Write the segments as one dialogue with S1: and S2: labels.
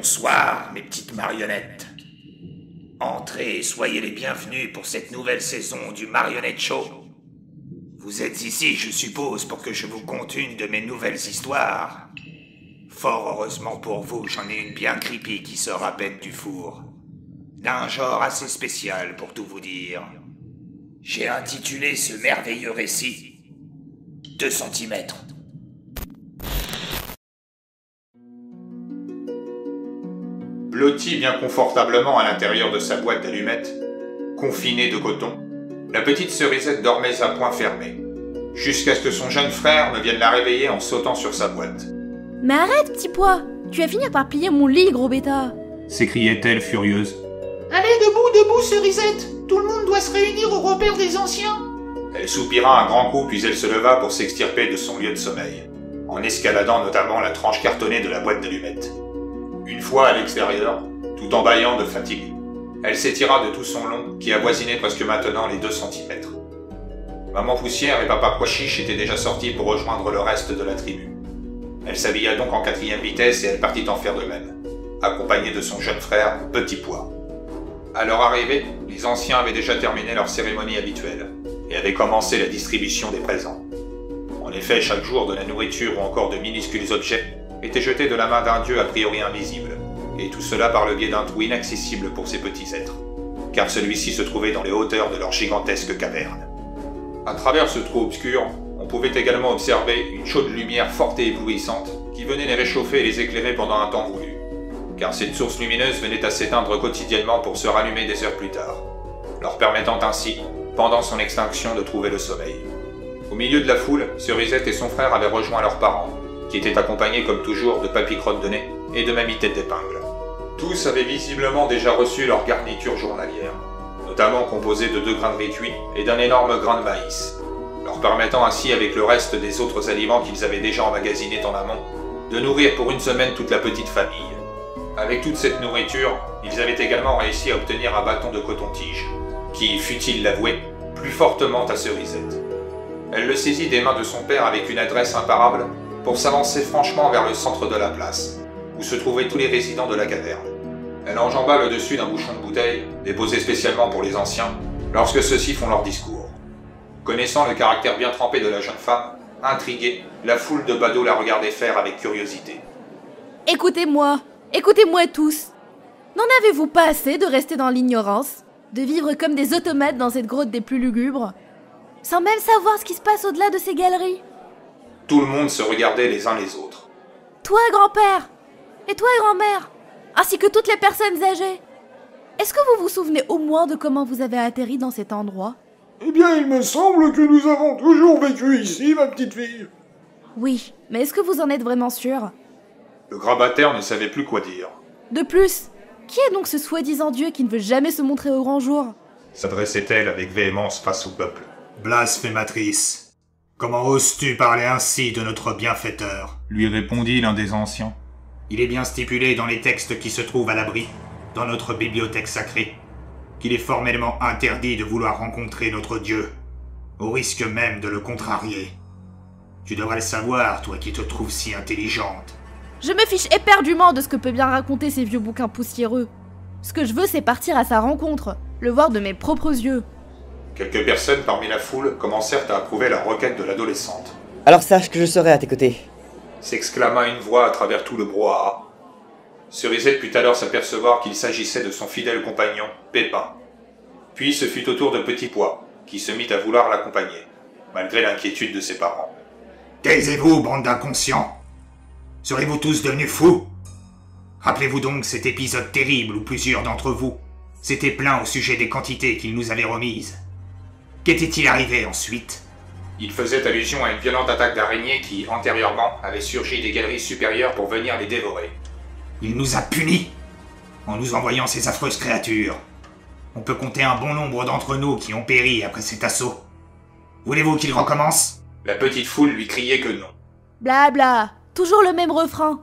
S1: Bonsoir, mes petites marionnettes. Entrez et soyez les bienvenus pour cette nouvelle saison du Marionnette Show. Vous êtes ici, je suppose, pour que je vous conte une de mes nouvelles histoires. Fort heureusement pour vous, j'en ai une bien creepy qui sort à peine du four. D'un genre assez spécial, pour tout vous dire. J'ai intitulé ce merveilleux récit 2 centimètres.
S2: Blottie bien confortablement à l'intérieur de sa boîte d'allumettes, confinée de coton, la petite Cerisette dormait à poings fermés, jusqu'à ce que son jeune frère ne vienne la réveiller en sautant sur sa boîte.
S3: « Mais arrête, petit pois! Tu vas finir par piller mon lit, gros bêta !»
S2: s'écriait-elle furieuse.
S4: « Allez, debout, Cerisette! Tout le monde doit se réunir au repère des anciens !»
S2: Elle soupira un grand coup, puis elle se leva pour s'extirper de son lieu de sommeil, en escaladant notamment la tranche cartonnée de la boîte d'allumettes. Une fois à l'extérieur, tout en bâillant de fatigue, elle s'étira de tout son long, qui avoisinait presque maintenant les 2 centimètres. Maman Poussière et Papa Pois Chiche étaient déjà sortis pour rejoindre le reste de la tribu. Elle s'habilla donc en 4e vitesse et elle partit en faire de même, accompagnée de son jeune frère, Petit Pois. À leur arrivée, les anciens avaient déjà terminé leur cérémonie habituelle, et avaient commencé la distribution des présents. En effet, chaque jour, de la nourriture ou encore de minuscules objets était jeté de la main d'un dieu a priori invisible, et tout cela par le biais d'un trou inaccessible pour ces petits êtres, car celui-ci se trouvait dans les hauteurs de leur gigantesque caverne. À travers ce trou obscur, on pouvait également observer une chaude lumière forte et éblouissante qui venait les réchauffer et les éclairer pendant un temps voulu, car cette source lumineuse venait à s'éteindre quotidiennement pour se rallumer des heures plus tard, leur permettant ainsi, pendant son extinction, de trouver le sommeil. Au milieu de la foule, Cerisette et son frère avaient rejoint leurs parents, qui étaient accompagnés comme toujours de Papy Crotte de Nez et de Mamie Tête d'Épingle. Tous avaient visiblement déjà reçu leur garniture journalière, notamment composée de 2 grains de riz cuits et d'un énorme grain de maïs, leur permettant ainsi, avec le reste des autres aliments qu'ils avaient déjà emmagasinés en amont, de nourrir pour une semaine toute la petite famille. Avec toute cette nourriture, ils avaient également réussi à obtenir un bâton de coton-tige, qui, fut-il l'avouer, plut fortement à Cerisette. Elle le saisit des mains de son père avec une adresse imparable pour s'avancer franchement vers le centre de la place, où se trouvaient tous les résidents de la caverne. Elle enjamba le dessus d'un bouchon de bouteille, déposé spécialement pour les anciens, lorsque ceux-ci font leur discours. Connaissant le caractère bien trempé de la jeune femme, intriguée, la foule de badauds la regardait faire avec curiosité.
S3: « Écoutez-moi tous. N'en avez-vous pas assez de rester dans l'ignorance, de vivre comme des automates dans cette grotte des plus lugubres, sans même savoir ce qui se passe au-delà de ces galeries ?»
S2: Tout le monde se regardait les uns les autres.
S3: « Toi, grand-père, et toi, grand-mère, ainsi que toutes les personnes âgées, est-ce que vous vous souvenez au moins de comment vous avez atterri dans cet endroit ?»
S5: Eh bien, il me semble que nous avons toujours vécu ici, ma petite fille.
S3: Oui, mais est-ce que vous en êtes vraiment sûr?
S2: Le grabataire ne savait plus quoi dire.
S3: De plus, qui est donc ce soi-disant dieu qui ne veut jamais se montrer au grand jour?
S2: S'adressait-elle avec véhémence face au peuple.
S6: Blasphématrice, comment oses-tu parler ainsi de notre bienfaiteur?
S2: Lui répondit l'un des anciens.
S6: Il est bien stipulé dans les textes qui se trouvent à l'abri, dans notre bibliothèque sacrée, qu'il est formellement interdit de vouloir rencontrer notre Dieu, au risque même de le contrarier. Tu devrais le savoir, toi qui te trouves si intelligente.
S3: Je me fiche éperdument de ce que peut bien raconter ces vieux bouquins poussiéreux. Ce que je veux, c'est partir à sa rencontre, le voir de mes propres yeux.
S2: Quelques personnes parmi la foule commencèrent à approuver la requête de l'adolescente.
S7: « Alors sache que je serai à tes côtés. »
S2: s'exclama une voix à travers tout le brouhaha. Cerisette put alors s'apercevoir qu'il s'agissait de son fidèle compagnon, Pépin. Puis ce fut au tour de Petit Pois, qui se mit à vouloir l'accompagner, malgré l'inquiétude de ses parents.
S6: « Taisez-vous, bande d'inconscients! Serez-vous tous devenus fous? Rappelez-vous donc cet épisode terrible où plusieurs d'entre vous s'étaient plaints au sujet des quantités qu'il nous avait remises. Qu'était-il arrivé ensuite? »
S2: Il faisait allusion à une violente attaque d'araignées qui, antérieurement, avait surgi des galeries supérieures pour venir les dévorer.
S6: Il nous a punis en nous envoyant ces affreuses créatures. On peut compter un bon nombre d'entre nous qui ont péri après cet assaut. Voulez-vous qu'il recommence?
S2: La petite foule lui criait que non.
S3: Blabla, toujours le même refrain.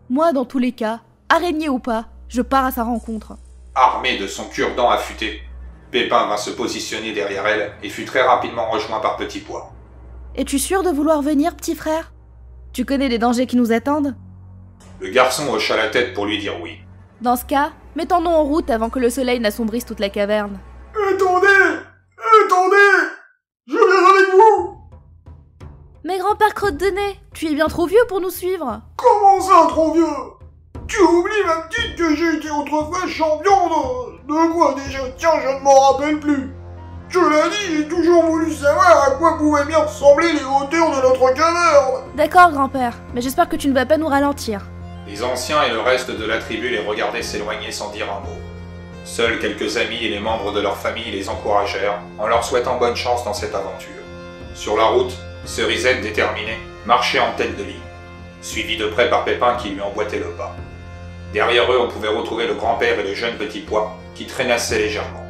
S3: Moi, dans tous les cas, araignée ou pas, je pars à sa rencontre.
S2: Armé de son cure-dent affûté, Pépin vint se positionner derrière elle et fut très rapidement rejoint par Petit Pois.
S3: Es-tu sûr de vouloir venir, petit frère? Tu connais les dangers qui nous attendent?
S2: Le garçon hocha la tête pour lui dire oui.
S3: Dans ce cas, mettons-nous en route avant que le soleil n'assombrisse toute la caverne.
S5: Attendez! Attendez! Je viens avec vous!
S3: Mais grand-père crotte de nez, tu es bien trop vieux pour nous suivre.
S5: Comment ça, trop vieux? Tu oublies, ma petite, que j'ai été autrefois champion de quoi déjà? Tiens, je ne m'en rappelle plus. Je l'ai dit, j'ai toujours voulu savoir à quoi pouvaient bien ressembler les hauteurs de notre caverne.
S3: D'accord, grand-père, mais j'espère que tu ne vas pas nous ralentir.
S2: Les anciens et le reste de la tribu les regardaient s'éloigner sans dire un mot. Seuls quelques amis et les membres de leur famille les encouragèrent en leur souhaitant bonne chance dans cette aventure. Sur la route, Cerisette, déterminée, marchait en tête de ligne, suivi de près par Pépin qui lui emboîtait le pas. Derrière eux, on pouvait retrouver le grand-père et le jeune petit pois qui traînassaient légèrement.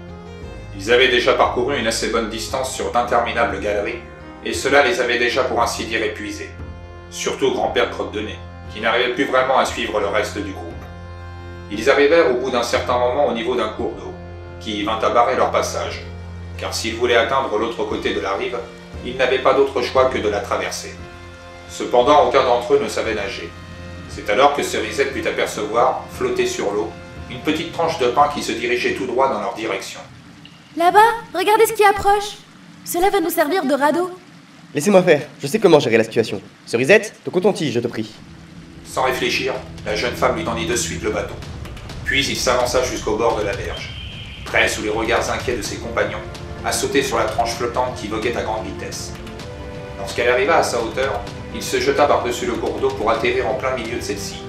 S2: Ils avaient déjà parcouru une assez bonne distance sur d'interminables galeries, et cela les avait déjà pour ainsi dire épuisés. Surtout grand-père Crotte-de-Nez, qui n'arrivait plus vraiment à suivre le reste du groupe. Ils arrivèrent au bout d'un certain moment au niveau d'un cours d'eau, qui vint à barrer leur passage, car s'ils voulaient atteindre l'autre côté de la rive, ils n'avaient pas d'autre choix que de la traverser. Cependant, aucun d'entre eux ne savait nager. C'est alors que Cerisette put apercevoir, flotter sur l'eau, une petite tranche de pain qui se dirigeait tout droit dans leur direction.
S3: Là-bas, regardez ce qui approche. Cela va nous servir de radeau.
S7: Laissez-moi faire, je sais comment gérer la situation. Cerisette, ton coton-tige, je te prie.
S2: Sans réfléchir, la jeune femme lui tendit de suite le bâton. Puis il s'avança jusqu'au bord de la berge, prêt, sous les regards inquiets de ses compagnons, à sauter sur la tranche flottante qui voguait à grande vitesse. Lorsqu'elle arriva à sa hauteur, il se jeta par-dessus le cours d'eau pour atterrir en plein milieu de celle-ci.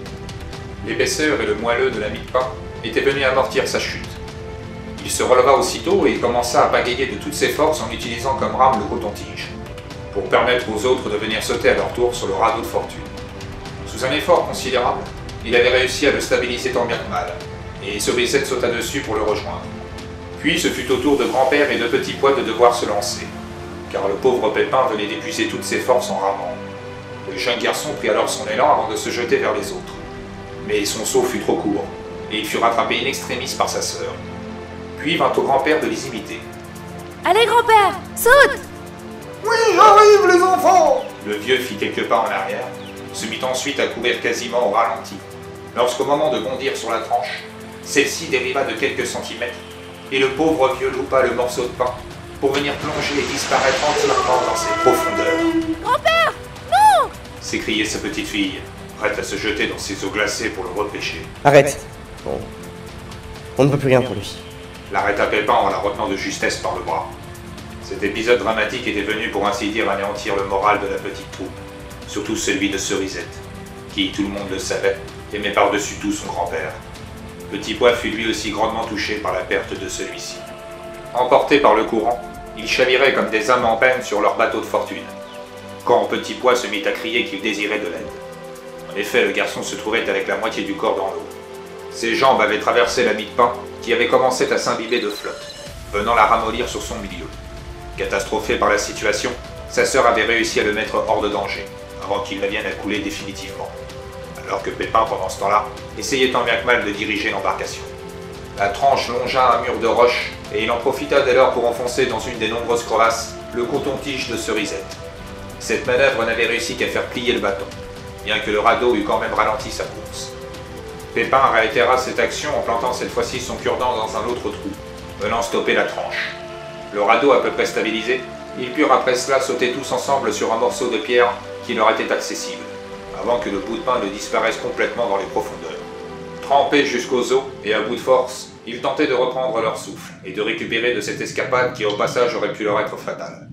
S2: L'épaisseur et le moelleux de la mie de pain étaient venus amortir sa chute. Il se releva aussitôt et commença à pagayer de toutes ses forces en utilisant comme rame le coton-tige, pour permettre aux autres de venir sauter à leur tour sur le radeau de fortune. Sous un effort considérable, il avait réussi à le stabiliser tant bien que mal, et Cerisette sauta dessus pour le rejoindre. Puis ce fut au tour de grand-père et de petit pois de devoir se lancer, car le pauvre Pépin venait d'épuiser toutes ses forces en ramant. Le jeune garçon prit alors son élan avant de se jeter vers les autres. Mais son saut fut trop court, et il fut rattrapé in extremis par sa sœur. Puis vint au grand-père de les imiter.
S3: Allez, grand-père, saute!
S5: Oui, j'arrive, les enfants!
S2: Le vieux fit quelques pas en arrière, se mit ensuite à courir quasiment au ralenti, lorsqu'au moment de bondir sur la tranche, celle-ci dériva de quelques centimètres, et le pauvre vieux loupa le morceau de pain pour venir plonger et disparaître entièrement dans ses profondeurs.
S3: Grand-père, non!
S2: S'écriait sa petite fille, prête à se jeter dans ses eaux glacées pour le repêcher.
S7: Arrête. Bon. On ne peut plus rien pour lui.
S2: L'arrêta Pépin en la retenant de justesse par le bras. Cet épisode dramatique était venu pour ainsi dire anéantir le moral de la petite troupe, surtout celui de Cerisette, qui, tout le monde le savait, aimait par-dessus tout son grand-père. Petit Pois fut lui aussi grandement touché par la perte de celui-ci. Emportés par le courant, ils chaviraient comme des âmes en peine sur leur bateau de fortune, quand Petit Pois se mit à crier qu'il désirait de l'aide. En effet, le garçon se trouvait avec la moitié du corps dans l'eau. Ses jambes avaient traversé la mie de pain qui avait commencé à s'imbiber de flotte, venant la ramollir sur son milieu. Catastrophée par la situation, sa sœur avait réussi à le mettre hors de danger, avant qu'il ne vienne à couler définitivement. Alors que Pépin, pendant ce temps-là, essayait tant bien que mal de diriger l'embarcation. La tranche longea un mur de roche, et il en profita dès lors pour enfoncer dans une des nombreuses crevasses le coton-tige de Cerisette. Cette manœuvre n'avait réussi qu'à faire plier le bâton, bien que le radeau eût quand même ralenti sa course. Pépin réitéra cette action en plantant cette fois-ci son cure-dent dans un autre trou, venant stopper la tranche. Le radeau à peu près stabilisé, ils purent après cela sauter tous ensemble sur un morceau de pierre qui leur était accessible, avant que le bout de pain ne disparaisse complètement dans les profondeurs. Trempés jusqu'aux os et à bout de force, ils tentaient de reprendre leur souffle et de récupérer de cette escapade qui au passage aurait pu leur être fatale.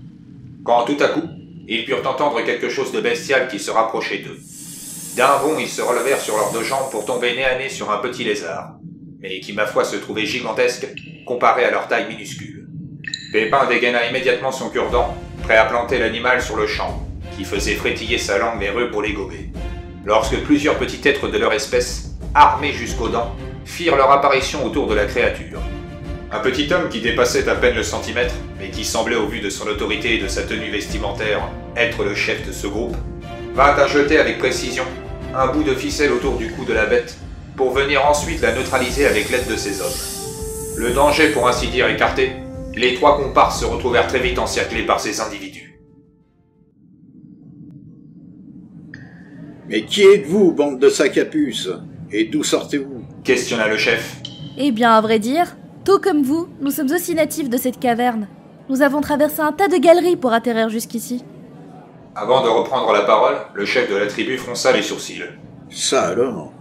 S2: Quand tout à coup, ils purent entendre quelque chose de bestial qui se rapprochait d'eux. D'un bond, ils se relevèrent sur leurs deux jambes pour tomber nez à nez sur un petit lézard, mais qui ma foi se trouvait gigantesque comparé à leur taille minuscule. Pépin dégaina immédiatement son cure-dent, prêt à planter l'animal sur le champ, qui faisait frétiller sa langue nerveuse pour les gober. Lorsque plusieurs petits êtres de leur espèce, armés jusqu'aux dents, firent leur apparition autour de la créature. Un petit homme qui dépassait à peine le centimètre, mais qui semblait au vu de son autorité et de sa tenue vestimentaire être le chef de ce groupe, vint à jeter avec précision un bout de ficelle autour du cou de la bête, pour venir ensuite la neutraliser avec l'aide de ses hommes. Le danger pour ainsi dire écarté, les trois comparses se retrouvèrent très vite encerclés par ces individus.
S8: Mais qui êtes-vous, bande de sacs à puces? Et d'où sortez-vous?
S2: Questionna le chef.
S3: Eh bien, à vrai dire, tout comme vous, nous sommes aussi natifs de cette caverne. Nous avons traversé un tas de galeries pour atterrir jusqu'ici.
S2: Avant de reprendre la parole, le chef de la tribu fronça les sourcils.
S8: Ça alors?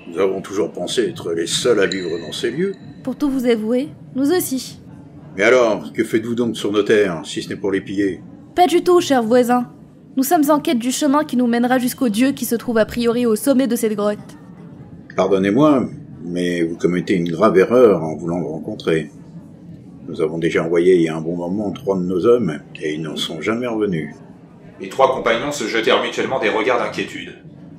S8: Nous avons toujours pensé être les seuls à vivre dans ces lieux.
S3: Pour tout vous avouer, nous aussi.
S8: Mais alors, que faites-vous donc sur nos terres, si ce n'est pour les piller?
S3: Pas du tout, cher voisin. Nous sommes en quête du chemin qui nous mènera jusqu'au dieu qui se trouve a priori au sommet de cette grotte.
S8: Pardonnez-moi, mais vous commettez une grave erreur en voulant le rencontrer. Nous avons déjà envoyé il y a un bon moment 3 de nos hommes, et ils n'en sont jamais revenus.
S2: Les 3 compagnons se jetèrent mutuellement des regards d'inquiétude.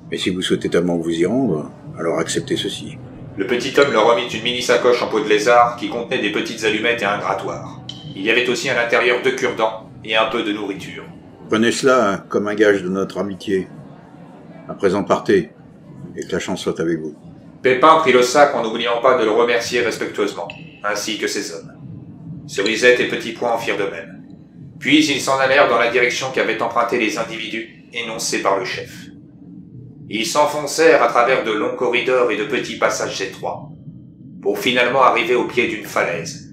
S8: Mais si vous souhaitez tellement vous y rendre, alors acceptez ceci.
S2: Le petit homme leur remit une mini-sacoche en peau de lézard qui contenait des petites allumettes et un grattoir. Il y avait aussi à l'intérieur 2 cure-dents et un peu de nourriture.
S8: Prenez cela comme un gage de notre amitié. À présent partez, et que la chance soit avec vous.
S2: Pépin prit le sac en n'oubliant pas de le remercier respectueusement, ainsi que ses hommes. Cerisette et Petit Pois en firent de même. Puis ils s'en allèrent dans la direction qu'avaient emprunté les individus énoncés par le chef. Ils s'enfoncèrent à travers de longs corridors et de petits passages étroits, pour finalement arriver au pied d'une falaise.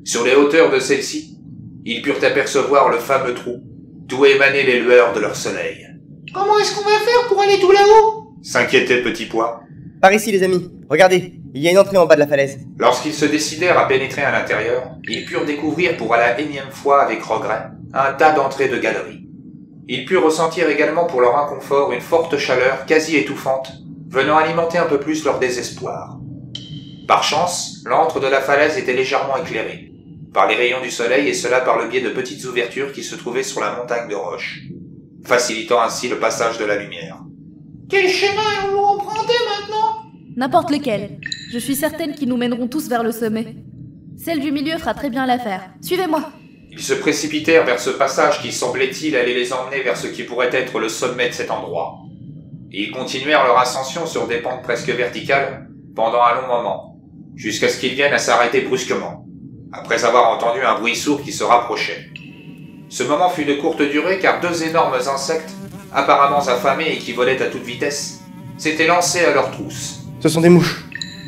S2: Sur les hauteurs de celle-ci, ils purent apercevoir le fameux trou, d'où émanaient les lueurs de leur soleil.
S4: « Comment est-ce qu'on va faire pour aller tout là-haut »
S2: s'inquiétait Petit Pois.
S7: Par ici, les amis. Regardez, il y a une entrée en bas de la falaise.
S2: Lorsqu'ils se décidèrent à pénétrer à l'intérieur, ils purent découvrir pour la énième fois avec regret un tas d'entrées de galeries. Ils purent ressentir également pour leur inconfort une forte chaleur quasi étouffante, venant alimenter un peu plus leur désespoir. Par chance, l'antre de la falaise était légèrement éclairé, par les rayons du soleil et cela par le biais de petites ouvertures qui se trouvaient sur la montagne de roches, facilitant ainsi le passage de la lumière.
S4: « Quel chemin allons-nous emprunter maintenant ?»
S3: N'importe lequel. Je suis certaine qu'ils nous mèneront tous vers le sommet. Celle du milieu fera très bien l'affaire. Suivez-moi.
S2: Ils se précipitèrent vers ce passage qui semblait-il aller les emmener vers ce qui pourrait être le sommet de cet endroit. Ils continuèrent leur ascension sur des pentes presque verticales pendant un long moment, jusqu'à ce qu'ils viennent à s'arrêter brusquement, après avoir entendu un bruit sourd qui se rapprochait. Ce moment fut de courte durée car 2 énormes insectes, apparemment affamés et qui volaient à toute vitesse, s'étaient lancés à leur trousse.
S7: Ce sont des mouches.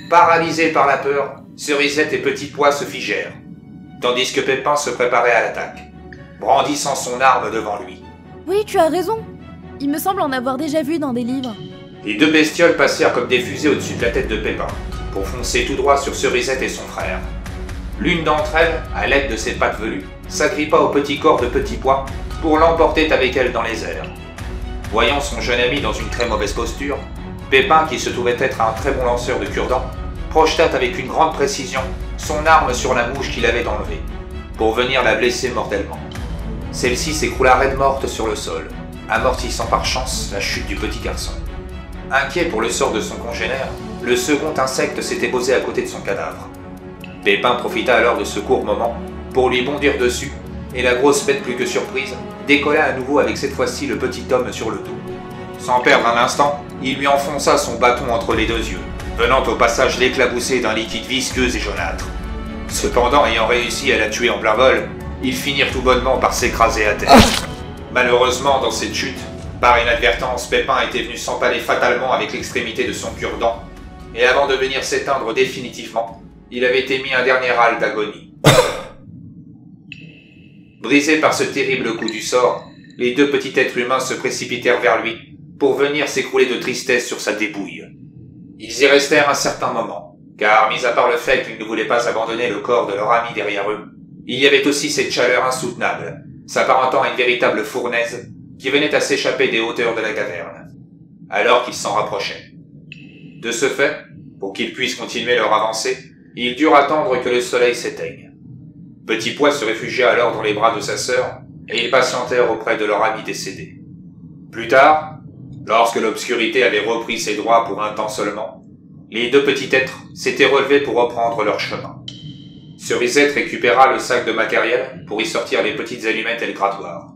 S2: Paralysés par la peur, Cerisette et Petit Pois se figèrent, tandis que Pépin se préparait à l'attaque, brandissant son arme devant lui.
S3: Oui, tu as raison. Il me semble en avoir déjà vu dans des livres.
S2: Les 2 bestioles passèrent comme des fusées au-dessus de la tête de Pépin, pour foncer tout droit sur Cerisette et son frère. L'une d'entre elles, à l'aide de ses pattes velues, s'agrippa au petit corps de Petit Pois pour l'emporter avec elle dans les airs. Voyant son jeune ami dans une très mauvaise posture, Pépin, qui se trouvait être un très bon lanceur de cure-dents, projeta avec une grande précision son arme sur la mouche qu'il avait enlevée, pour venir la blesser mortellement. Celle-ci s'écroula raide morte sur le sol, amortissant par chance la chute du petit garçon. Inquiet pour le sort de son congénère, le second insecte s'était posé à côté de son cadavre. Pépin profita alors de ce court moment pour lui bondir dessus, et la grosse bête plus que surprise décolla à nouveau avec cette fois-ci le petit homme sur le dos. Sans perdre un instant, il lui enfonça son bâton entre les 2 yeux, venant au passage l'éclabousser d'un liquide visqueux et jaunâtre. Cependant, ayant réussi à la tuer en plein vol, ils finirent tout bonnement par s'écraser à terre. Malheureusement, dans cette chute, par inadvertance, Pépin était venu s'empaler fatalement avec l'extrémité de son cure-dent, et avant de venir s'éteindre définitivement, il avait émis un dernier râle d'agonie. Brisés par ce terrible coup du sort, les 2 petits êtres humains se précipitèrent vers lui pour venir s'écrouler de tristesse sur sa dépouille. Ils y restèrent un certain moment, car mis à part le fait qu'ils ne voulaient pas abandonner le corps de leur ami derrière eux, il y avait aussi cette chaleur insoutenable, s'apparentant à une véritable fournaise, qui venait à s'échapper des hauteurs de la caverne, alors qu'ils s'en rapprochaient. De ce fait, pour qu'ils puissent continuer leur avancée, ils durent attendre que le soleil s'éteigne. Petit Pois se réfugia alors dans les bras de sa sœur, et ils patientèrent auprès de leur ami décédé. Plus tard, lorsque l'obscurité avait repris ses droits pour un temps seulement, les 2 petits êtres s'étaient relevés pour reprendre leur chemin. Cerisette récupéra le sac de matériel pour y sortir les petites allumettes et le grattoir.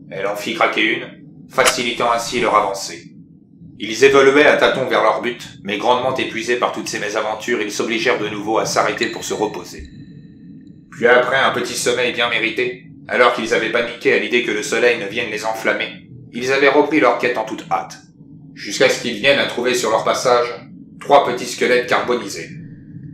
S2: Elle en fit craquer une, facilitant ainsi leur avancée. Ils évoluaient à tâtons vers leur but, mais grandement épuisés par toutes ces mésaventures, ils s'obligèrent de nouveau à s'arrêter pour se reposer. Puis après un petit sommeil bien mérité, alors qu'ils avaient paniqué à l'idée que le soleil ne vienne les enflammer, ils avaient repris leur quête en toute hâte. jusqu'à ce qu'ils viennent à trouver sur leur passage 3 petits squelettes carbonisés.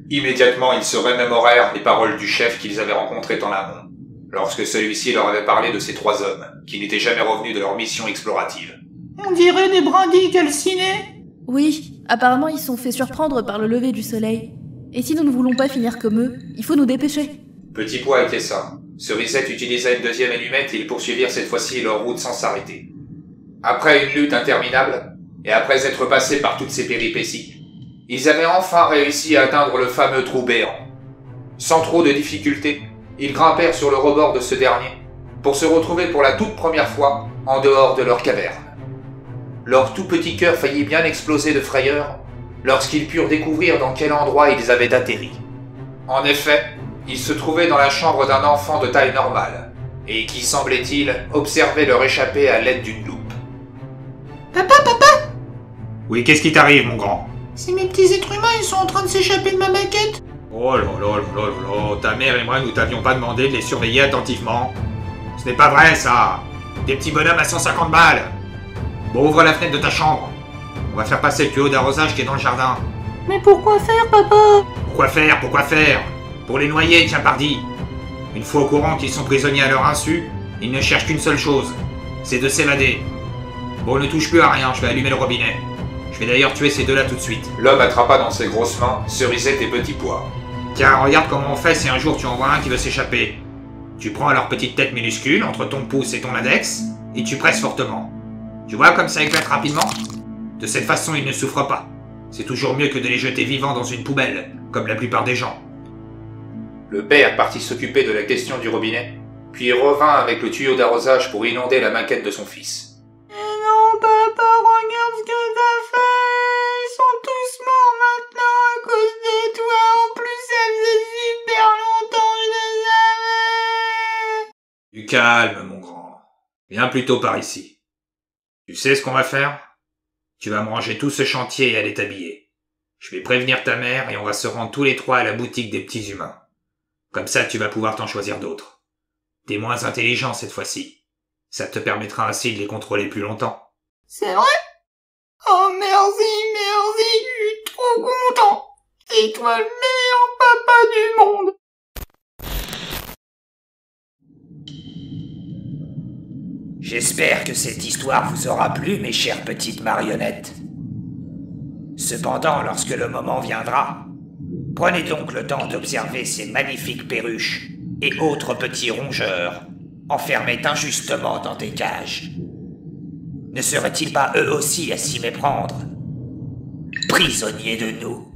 S2: Immédiatement, ils se remémorèrent les paroles du chef qu'ils avaient rencontré en amont, lorsque celui-ci leur avait parlé de ces 3 hommes, qui n'étaient jamais revenus de leur mission explorative.
S4: On dirait des brindilles calcinées.
S3: Oui, apparemment ils sont fait surprendre par le lever du soleil. Et si nous ne voulons pas finir comme eux, il faut nous dépêcher.
S2: Petit Pois acquiesça. Cerisette utilisa une deuxième allumette et ils poursuivirent cette fois-ci leur route sans s'arrêter. Après une lutte interminable, et après être passés par toutes ces péripéties, ils avaient enfin réussi à atteindre le fameux trou béant. Sans trop de difficultés, ils grimpèrent sur le rebord de ce dernier, pour se retrouver pour la toute première fois en dehors de leur caverne. Leur tout petit cœur faillit bien exploser de frayeur lorsqu'ils purent découvrir dans quel endroit ils avaient atterri. En effet, ils se trouvaient dans la chambre d'un enfant de taille normale, et qui, semblait-il, observait leur échappée à l'aide d'une loupe.
S4: Papa,
S6: Oui, qu'est-ce qui t'arrive, mon grand?
S4: c'est mes petits êtres humains, ils sont en train de s'échapper de ma maquette.
S6: Oh là là là là là, ta mère et moi nous t'avions pas demandé de les surveiller attentivement. Ce n'est pas vrai, ça. Des petits bonhommes à 150 balles. Bon, ouvre la fenêtre de ta chambre. On va faire passer le tuyau d'arrosage qui est dans le jardin.
S4: Mais pourquoi faire, papa?
S6: Pourquoi faire? Pour les noyer, tiens pardi. Une fois au courant qu'ils sont prisonniers à leur insu, ils ne cherchent qu'une seule chose, c'est de s'évader. Bon, ne touche plus à rien, je vais allumer le robinet. Je vais d'ailleurs tuer ces deux-là tout de suite.
S2: L'homme attrapa dans ses grosses mains Cerisette et Petit Pois.
S6: Tiens, regarde comment on fait si un jour tu en vois un qui veut s'échapper. Tu prends leur petite tête minuscule entre ton pouce et ton index, et tu presses fortement. Tu vois comme ça éclate rapidement? De cette façon, ils ne souffrent pas. C'est toujours mieux que de les jeter vivants dans une poubelle, comme la plupart des gens.
S2: Le père partit s'occuper de la question du robinet, puis revint avec le tuyau d'arrosage pour inonder la maquette de son fils.
S4: Non, papa, regarde ce que t'as fait. Ils sont tous morts maintenant à cause de toi. En plus, ça faisait super longtemps que je les avais.
S6: Du calme, mon grand. Viens plutôt par ici. Tu sais ce qu'on va faire? Tu vas me ranger tout ce chantier et aller t'habiller. Je vais prévenir ta mère et on va se rendre tous les 3 à la boutique des petits humains. Comme ça, tu vas pouvoir t'en choisir d'autres. T'es moins intelligent cette fois-ci. Ça te permettra ainsi de les contrôler plus longtemps.
S4: C'est vrai? Oh, merci, je suis trop content. C'est toi le meilleur papa du monde.
S1: J'espère que cette histoire vous aura plu, mes chères petites marionnettes. Cependant, lorsque le moment viendra, prenez donc le temps d'observer ces magnifiques perruches et autres petits rongeurs enfermés injustement dans des cages. Ne seraient-ils pas eux aussi à s'y méprendre? Prisonniers de nous.